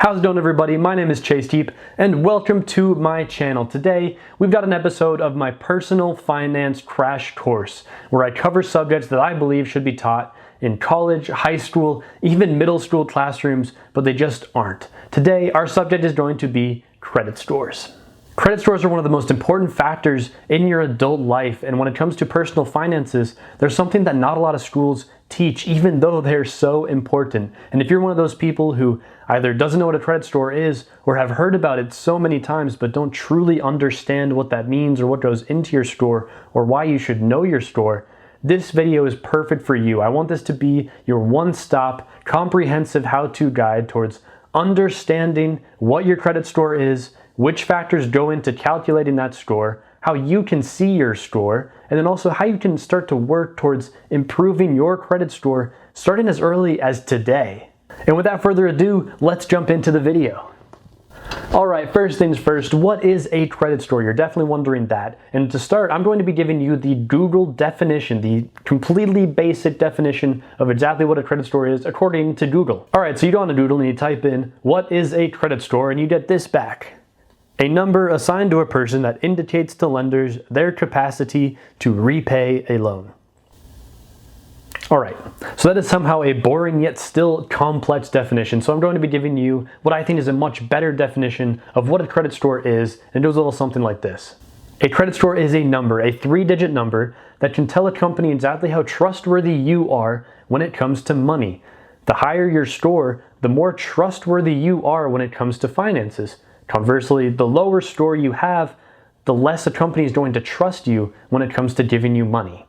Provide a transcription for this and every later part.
How's it going, everybody? My name is Chase Deep and welcome to my channel. Today we've got an episode of my personal finance crash course where I cover subjects that I believe should be taught in college, high school, even middle school classrooms, but they just aren't. Today our subject is going to be credit scores. Credit scores are one of the most important factors in your adult life, and when it comes to personal finances, there's something that not a lot of schools teach, even though they're so important. And if you're one of those people who either doesn't know what a credit score is or have heard about it so many times but don't truly understand what that means or what goes into your score or why you should know your score, this video is perfect for you. I want this to be your one-stop, comprehensive how-to guide towards understanding what your credit score is, which factors go into calculating that score, how you can see your score, and then also how you can start to work towards improving your credit score starting as early as today. And without further ado, let's jump into the video. Alright, first things first, what is a credit score? You're definitely wondering that. And to start, I'm going to be giving you the Google definition, the completely basic definition of exactly what a credit score is according to Google. Alright, so you go on to Google and you type in, what is a credit score? And you get this back. A number assigned to a person that indicates to lenders their capacity to repay a loan. Alright, so that is somehow a boring yet still complex definition, so I'm going to be giving you what I think is a much better definition of what a credit score is, and it goes a little something like this. A credit score is a number, a 3-digit number, that can tell a company exactly how trustworthy you are when it comes to money. The higher your score, the more trustworthy you are when it comes to finances. Conversely, the lower score you have, the less a company is going to trust you when it comes to giving you money.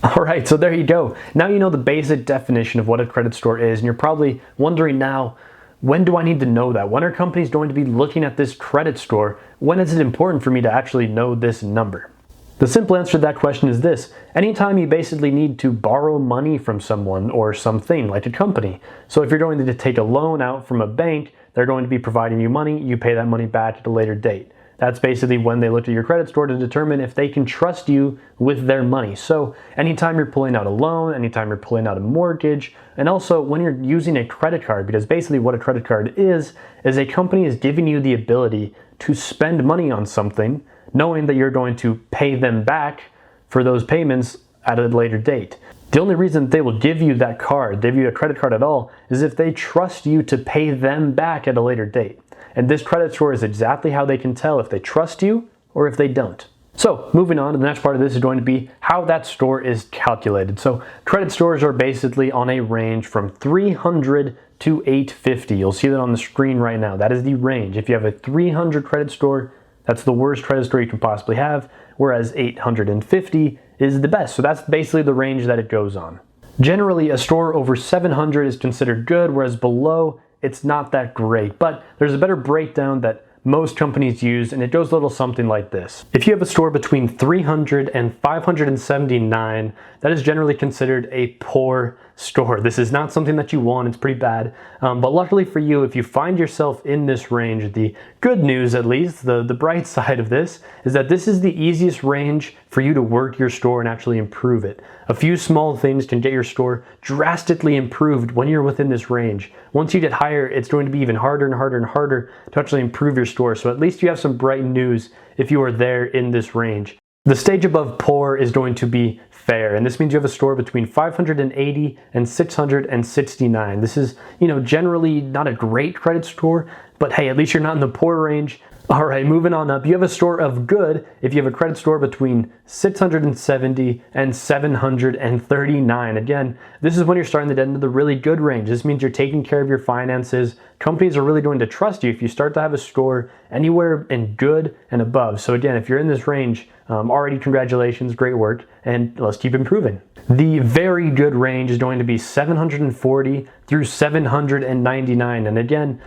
Alright, so there you go. Now you know the basic definition of what a credit score is, and you're probably wondering now, when do I need to know that? When are companies going to be looking at this credit score? When is it important for me to actually know this number? The simple answer to that question is this. Anytime you basically need to borrow money from someone or something, like a company. So if you're going to take a loan out from a bank, they're going to be providing you money, you pay that money back at a later date. That's basically when they look at your credit score to determine if they can trust you with their money. So anytime you're pulling out a loan, anytime you're pulling out a mortgage, and also when you're using a credit card, because basically what a credit card is a company is giving you the ability to spend money on something, knowing that you're going to pay them back for those payments at a later date. The only reason they will give you that card, give you a credit card at all, is if they trust you to pay them back at a later date. And this credit score is exactly how they can tell if they trust you or if they don't. So moving on to the next part of this is going to be how that score is calculated. So credit scores are basically on a range from 300 to 850. You'll see that on the screen right now. That is the range. If you have a 300 credit score, that's the worst credit score you can possibly have, whereas 850 is the best. So that's basically the range that it goes on. Generally, a score over 700 is considered good, whereas below, it's not that great. But there's a better breakdown that most companies use, and it goes a little something like this. If you have a score between 300 and 579, that is generally considered a poor score. This is not something that you want, it's pretty bad. But luckily for you, if you find yourself in this range, the good news at least, the bright side of this, is that this is the easiest range for you to work your score and actually improve it. A few small things can get your score drastically improved when you're within this range. Once you get higher, it's going to be even harder and harder and harder to actually improve your score. So at least you have some bright news if you are there in this range. The stage above poor is going to be fair, and this means you have a score between 580 and 669. This is, generally not a great credit score, but hey, at least you're not in the poor range. Alright, moving on up, you have a score of good if you have a credit score between 670 and 739. Again, this is when you're starting to get into the really good range. This means you're taking care of your finances. Companies are really going to trust you if you start to have a score anywhere in good and above. So again, if you're in this range, already congratulations, great work, and let's keep improving. The very good range is going to be 740 through 799. And again,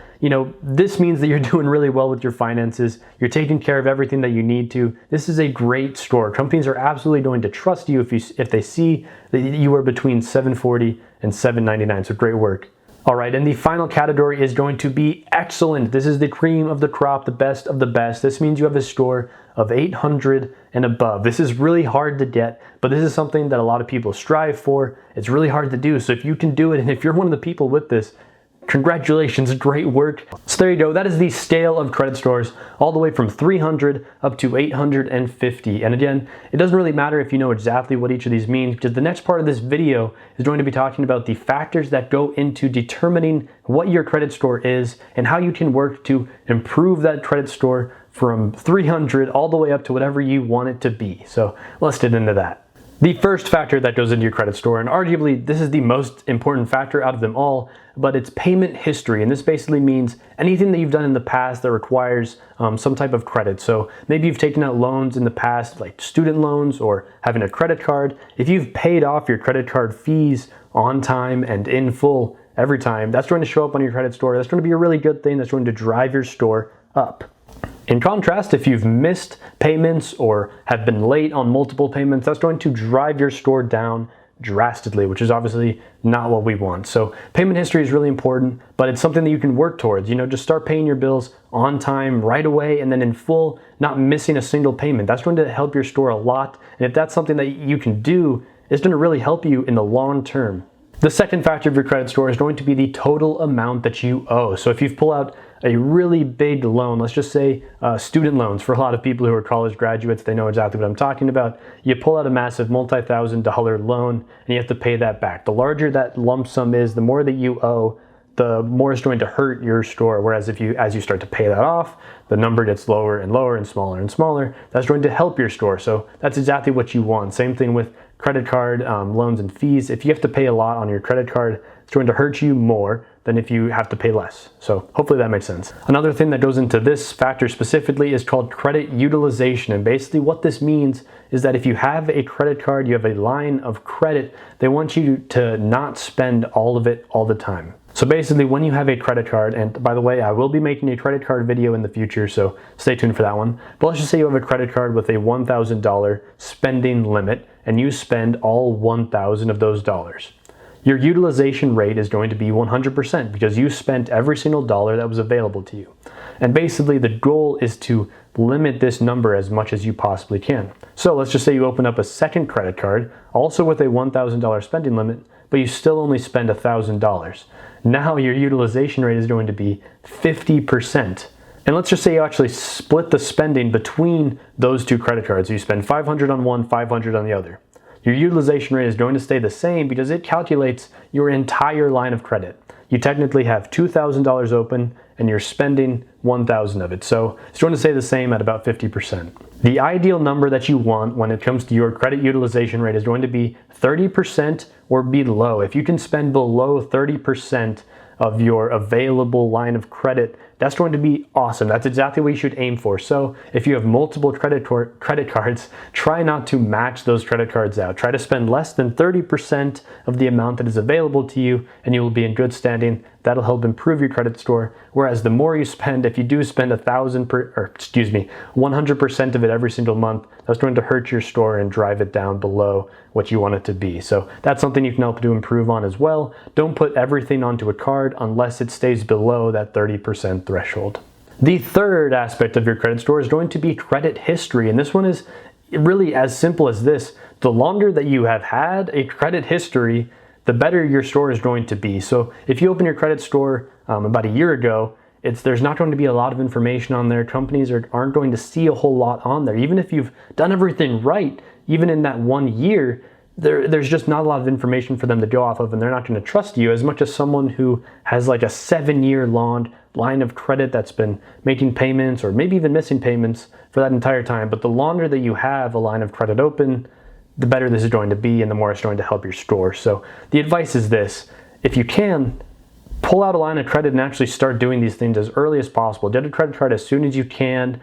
this means that you're doing really well with your finances. You're taking care of everything that you need to. This is a great score. Companies are absolutely going to trust you if they see that you are between 740 and 799. So great work. Alright, and the final category is going to be excellent. This is the cream of the crop, the best of the best. This means you have a score of 800 and above. This is really hard to get, but this is something that a lot of people strive for. It's really hard to do, so if you can do it, and if you're one of the people with this, Congratulations, great work. So there you go, that is the scale of credit scores all the way from 300 up to 850. And again, it doesn't really matter if you know exactly what each of these means, because the next part of this video is going to be talking about the factors that go into determining what your credit score is and how you can work to improve that credit score from 300 all the way up to whatever you want it to be. So let's get into that. The first factor that goes into your credit score, and arguably this is the most important factor out of them all, but it's payment history. And this basically means anything that you've done in the past that requires some type of credit. So maybe you've taken out loans in the past, like student loans or having a credit card. If you've paid off your credit card fees on time and in full every time, that's going to show up on your credit score. That's going to be a really good thing. That's going to drive your score up. In contrast, if you've missed payments or have been late on multiple payments, that's going to drive your score down drastically, which is obviously not what we want. So payment history is really important, but it's something that you can work towards. Just start paying your bills on time right away and then in full, not missing a single payment. That's going to help your score a lot. And if that's something that you can do, it's going to really help you in the long term. The second factor of your credit score is going to be the total amount that you owe. So if you've pulled out a really big loan, let's just say student loans, for a lot of people who are college graduates, they know exactly what I'm talking about. You pull out a massive multi-$1,000 loan and you have to pay that back. The larger that lump sum is, the more that you owe, the more it's going to hurt your score. Whereas as you start to pay that off, the number gets lower and lower and smaller. That's going to help your score. So that's exactly what you want. Same thing with credit card loans and fees. If you have to pay a lot on your credit card, it's going to hurt you more than if you have to pay less. So hopefully that makes sense. Another thing that goes into this factor specifically is called credit utilization. And basically what this means is that if you have a credit card, you have a line of credit, they want you to not spend all of it all the time. So basically when you have a credit card, and by the way, I will be making a credit card video in the future, so stay tuned for that one. But let's just say you have a credit card with a $1,000 spending limit and you spend all 1,000 of those dollars. Your utilization rate is going to be 100% because you spent every single dollar that was available to you. And basically the goal is to limit this number as much as you possibly can. So let's just say you open up a second credit card, also with a $1,000 spending limit, but you still only spend $1,000. Now your utilization rate is going to be 50%. And let's just say you actually split the spending between those two credit cards. You spend $500 on one, $500 on the other. Your utilization rate is going to stay the same because it calculates your entire line of credit. You technically have $2,000 open and you're spending 1,000 of it. So it's going to stay the same at about 50%. The ideal number that you want when it comes to your credit utilization rate is going to be 30% or below. If you can spend below 30% of your available line of credit, that's going to be awesome. That's exactly what you should aim for. So if you have multiple credit cards, try not to max those credit cards out. Try to spend less than 30% of the amount that is available to you and you will be in good standing. That'll help improve your credit score. Whereas the more you spend, if you do spend 100% of it every single month, that's going to hurt your score and drive it down below what you want it to be. So that's something you can help to improve on as well. Don't put everything onto a card unless it stays below that 30% threshold. The third aspect of your credit score is going to be credit history. And this one is really as simple as this. The longer that you have had a credit history, the better your score is going to be. So if you open your credit score about a year ago, there's not going to be a lot of information on there. Companies aren't going to see a whole lot on there. Even if you've done everything right, even in that 1 year, there's just not a lot of information for them to go off of, and they're not going to trust you as much as someone who has like a 7-year long line of credit that's been making payments or maybe even missing payments for that entire time. But the longer that you have a line of credit open, the better this is going to be and the more it's going to help your score. So the advice is this: if you can, pull out a line of credit and actually start doing these things as early as possible. Get a credit card as soon as you can.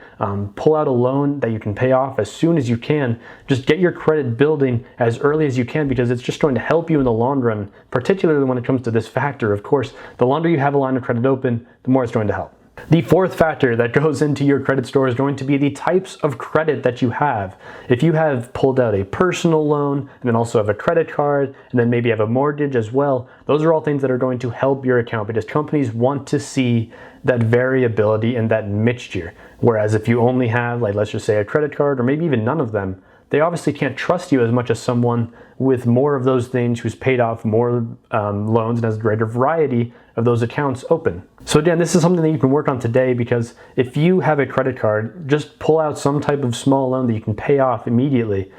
Pull out a loan that you can pay off as soon as you can. Just get your credit building as early as you can because it's just going to help you in the long run, particularly when it comes to this factor. Of course, the longer you have a line of credit open, the more it's going to help. The fourth factor that goes into your credit score is going to be the types of credit that you have. If you have pulled out a personal loan and then also have a credit card and then maybe have a mortgage as well, those are all things that are going to help your account because companies want to see that variability and that mixture. Whereas if you only have, like, let's just say a credit card or maybe even none of them, they obviously can't trust you as much as someone with more of those things, who's paid off more loans and has a greater variety of those accounts open. So again, this is something that you can work on today, because if you have a credit card, just pull out some type of small loan that you can pay off immediately.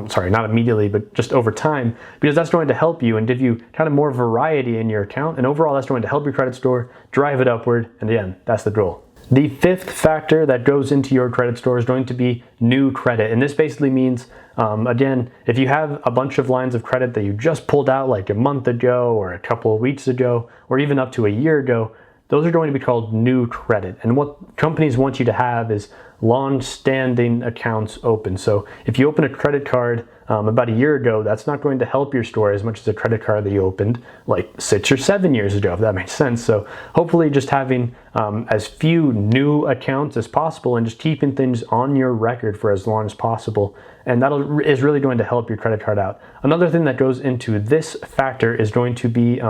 Sorry, not immediately, but just over time, because that's going to help you and give you kind of more variety in your account. And overall, that's going to help your credit score, drive it upward. And again, that's the goal. The fifth factor that goes into your credit score is going to be new credit. And this basically means, again, if you have a bunch of lines of credit that you just pulled out like a month ago or a couple of weeks ago, or even up to a year ago, those are going to be called new credit. And what companies want you to have is long-standing accounts open. So if you open a credit card about a year ago, that's not going to help your score as much as a credit card that you opened like 6 or 7 years ago, if that makes sense. So hopefully just having as few new accounts as possible and just keeping things on your record for as long as possible, and that is really going to help your credit card out. Another thing that goes into this factor is going to be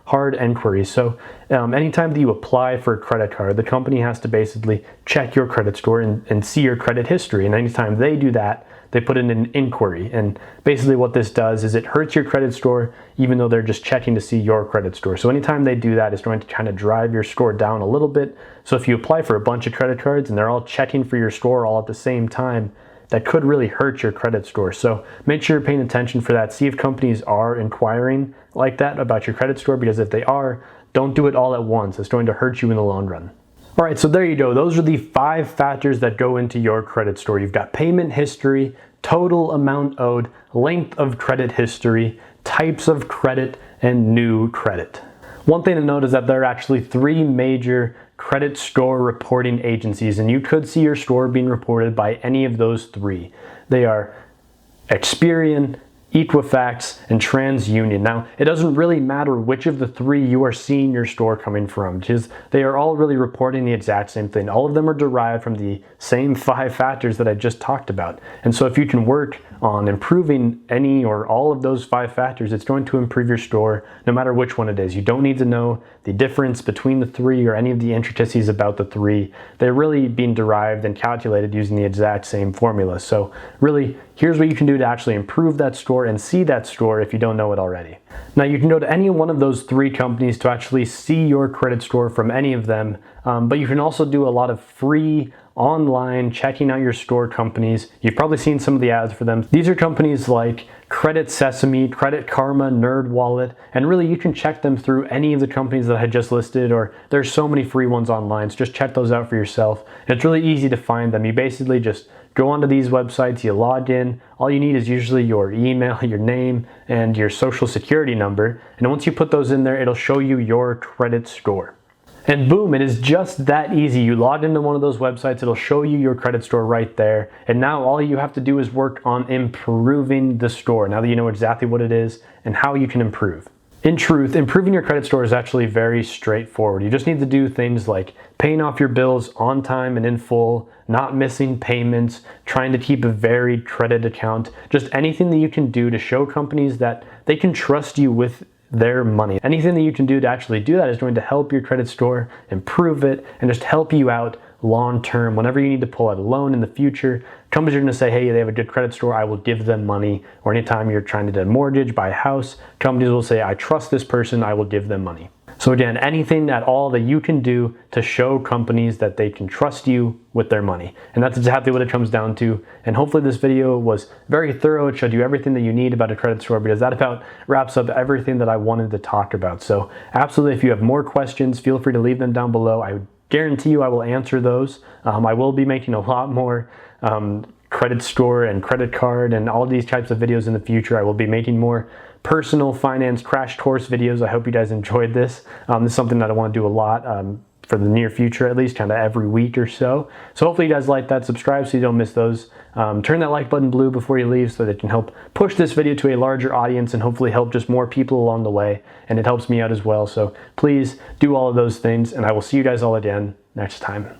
hard inquiries. So anytime that you apply for a credit card, the company has to basically check your credit score and see your credit history. And anytime they do that, they put in an inquiry. And basically what this does is it hurts your credit score, even though they're just checking to see your credit score. So anytime they do that, it's going to kind of drive your score down a little bit. So if you apply for a bunch of credit cards and they're all checking for your score all at the same time, that could really hurt your credit score. So make sure you're paying attention for that. See if companies are inquiring like that about your credit score, because if they are, don't do it all at once. It's going to hurt you in the long run. All right, so there you go. Those are the 5 factors that go into your credit score. You've got payment history, total amount owed, length of credit history, types of credit, and new credit. One thing to note is that there are actually 3 major credit score reporting agencies, and you could see your score being reported by any of those 3. They are Experian, Equifax, and TransUnion. Now, it doesn't really matter which of the 3 you are seeing your score coming from, because they are all really reporting the exact same thing. All of them are derived from the same 5 factors that I just talked about. And so if you can work on improving any or all of those 5 factors, it's going to improve your score no matter which one it is. You don't need to know the difference between the 3 or any of the intricacies about the 3. They're really being derived and calculated using the exact same formula. So really, here's what you can do to actually improve that score and see that score if you don't know it already. Now, you can go to any one of those 3 companies to actually see your credit score from any of them, but you can also do a lot of free online checking out your score companies. You've probably seen some of the ads for them. These are companies like Credit Sesame, Credit Karma, NerdWallet, and really you can check them through any of the companies that I just listed, or there's so many free ones online, so just check those out for yourself. And it's really easy to find them. You basically just go onto these websites, you log in, all you need is usually your email, your name, and your social security number, and once you put those in there, it'll show you your credit score. And boom, it is just that easy. You log into one of those websites, it'll show you your credit score right there. And now all you have to do is work on improving the score, now that you know exactly what it is and how you can improve. In truth, improving your credit score is actually very straightforward. You just need to do things like paying off your bills on time and in full, not missing payments, trying to keep a varied credit account, just anything that you can do to show companies that they can trust you with their money. Anything that you can do to actually do that is going to help your credit score, improve it, and just help you out long term. Whenever you need to pull out a loan in the future, companies are going to say, hey, they have a good credit score, I will give them money. Or anytime you're trying to get a mortgage, buy a house, companies will say, I trust this person, I will give them money. So again, anything at all that you can do to show companies that they can trust you with their money. And that's exactly what it comes down to. And hopefully this video was very thorough. It showed you everything that you need about a credit score, because that about wraps up everything that I wanted to talk about. So absolutely, if you have more questions, feel free to leave them down below. I guarantee you I will answer those. I will be making a lot more credit score and credit card and all these types of videos in the future. I will be making more personal finance crash course videos. I hope you guys enjoyed this. This is something that I want to do a lot for the near future, at least kind of every week or so. So hopefully you guys like that. Subscribe so you don't miss those. Turn that like button blue before you leave so that it can help push this video to a larger audience and hopefully help just more people along the way. And it helps me out as well. So please do all of those things, and I will see you guys all again next time.